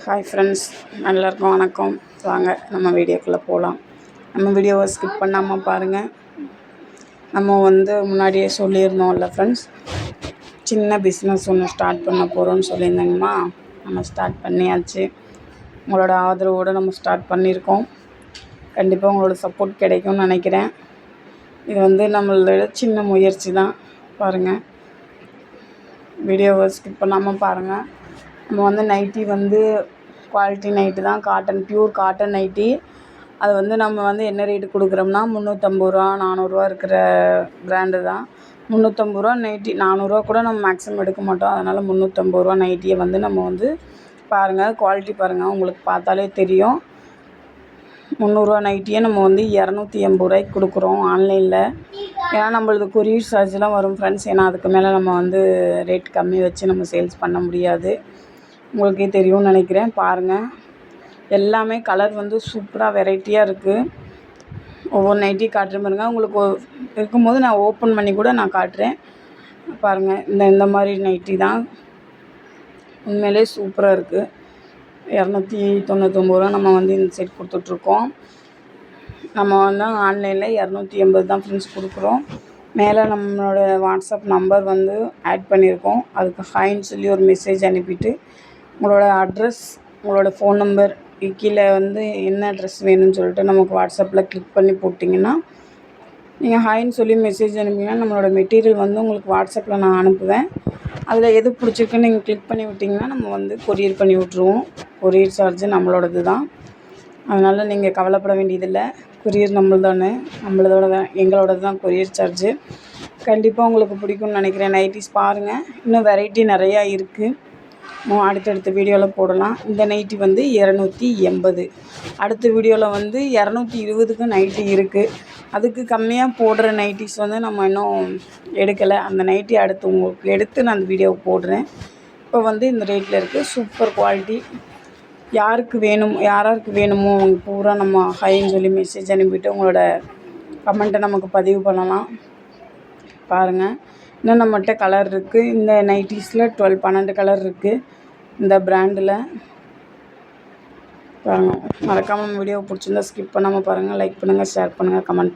Hi friends, எல்லாருக்கும் வணக்கம். வாங்க நம்ம வீடியோக்குள்ளே போகலாம். நம்ம வீடியோவை ஸ்கிப் பண்ணாமல் பாருங்கள். நம்ம முன்னாடியே சொல்லியிருந்தோம்ல ஃப்ரெண்ட்ஸ், சின்ன பிஸ்னஸ் ஒன்று ஸ்டார்ட் பண்ண போகிறோன்னு சொல்லியிருந்தேங்கம்மா. நம்ம ஸ்டார்ட் பண்ணியாச்சு. உங்களோட ஆதரவோடு நம்ம ஸ்டார்ட் பண்ணியிருக்கோம். கண்டிப்பாக உங்களோட சப்போர்ட் கிடைக்கும்னு நினைக்கிறேன். இது நம்மளோட சின்ன முயற்சி தான். பாருங்கள், வீடியோவை ஸ்கிப் பண்ணாமல் பாருங்கள். நம்ம நைட்டி குவாலிட்டி நைட்டி தான், பியூர் காட்டன் நைட்டி. அது நம்ம என்ன ரேட்டு கொடுக்குறோம்னா 350 ரூபா 400 இருக்கிற பிராண்டு தான். 350 ரூபா நைட்டி, 400 கூட நம்ம மேக்ஸிமம் எடுக்க மாட்டோம். அதனால் 350 ரூபா நைட்டியை நம்ம பாருங்கள், குவாலிட்டி பாருங்கள், உங்களுக்கு பார்த்தாலே தெரியும். 300 ரூபா நைட்டியை நம்ம 280 ரூபாய்க்கு கொடுக்குறோம் ஆன்லைனில். ஏன்னா நம்மளது கொரியர் சார்ஜெலாம் வரும் ஃப்ரெண்ட்ஸ். ஏன்னா அதுக்கு மேலே நம்ம ரேட் கம்மி வச்சு நம்ம சேல்ஸ் பண்ண முடியாது. உங்களுக்கே தெரியும்னு நினைக்கிறேன். பாருங்கள், எல்லாமே கலர் சூப்பராக வெரைட்டியாக இருக்குது. ஒவ்வொரு நைட்டி காட்டுற பாருங்க. உங்களுக்கு இருக்கும்போது நான் ஓப்பன் பண்ணி கூட நான் காட்டுறேன். பாருங்கள், இந்த மாதிரி நைட்டி தான் உண்மையிலே சூப்பராக இருக்குது. 299 ரூபா நம்ம இந்த செட் கொடுத்துட்ருக்கோம். நம்ம ஆன்லைனில் 280 தான் ஃப்ரெண்ட்ஸ் கொடுக்குறோம். மேலே நம்மளோட வாட்ஸ்அப் நம்பர் ஆட் பண்ணியிருக்கோம். அதுக்கு ஹாய்ன்னு சொல்லி ஒரு மெசேஜ் அனுப்பிட்டு உங்களோட அட்ரஸ், உங்களோட ஃபோன் நம்பர் கீழே என்ன அட்ரஸ் வேணும்னு சொல்லிட்டு நமக்கு வாட்ஸ்அப்பில் கிளிக் பண்ணி போட்டிங்கன்னா, நீங்கள் ஹாய்ன்னு சொல்லி மெசேஜ் அனுப்பிங்கன்னா நம்மளோட மெட்டீரியல் உங்களுக்கு வாட்ஸ்அப்பில் நான் அனுப்புவேன். அதில் எது பிடிச்சிருக்குன்னு நீங்கள் கிளிக் பண்ணி விட்டிங்கன்னா நம்ம கொரியர் பண்ணி விட்ருவோம். கொரியர் சார்ஜு நம்மளோடது தான். அதனால் நீங்கள் கவலைப்பட வேண்டியதில்லை. கொரியர் நம்மளதோட தான், எங்களோடது தான் கொரியர் சார்ஜு. கண்டிப்பாக உங்களுக்கு பிடிக்கும்னு நினைக்கிறேன். நைட்டிஸ் பாருங்கள், இன்னும் வெரைட்டி நிறையா இருக்குது. அடுத்தடுத்த வீடியோவில் போடலாம். இந்த நைட்டி 280. அடுத்த வீடியோவில் 220க்கு நைட்டி இருக்குது. அதுக்கு கம்மியாக போடுற நைட்டிஸ் நம்ம இன்னும் எடுக்கலை. அந்த நைட்டி அடுத்து உங்களுக்கு எடுத்து நான் அந்த வீடியோவை போடுறேன். இப்போ இந்த ரேட்டில் இருக்குது. Super quality. யாருக்கு வேணுமோ அவங்க பூரா நம்ம ஹைன்னு சொல்லி மெசேஜ் அனுப்பிவிட்டு உங்களோட கமெண்ட்டை நமக்கு பதிவு பண்ணலாம். பாருங்கள், இன்னும் நம்மகிட்ட கலர் இருக்குது. இந்த நைட்டிஸில் 12 கலர் இருக்குது இந்த பிராண்டில். பாருங்கள், மறக்காமல் நம்ம வீடியோ பிடிச்சிருந்தா ஸ்கிப் பண்ணாமல் பாருங்கள். லைக் பண்ணுங்கள், ஷேர் பண்ணுங்கள், கமெண்ட்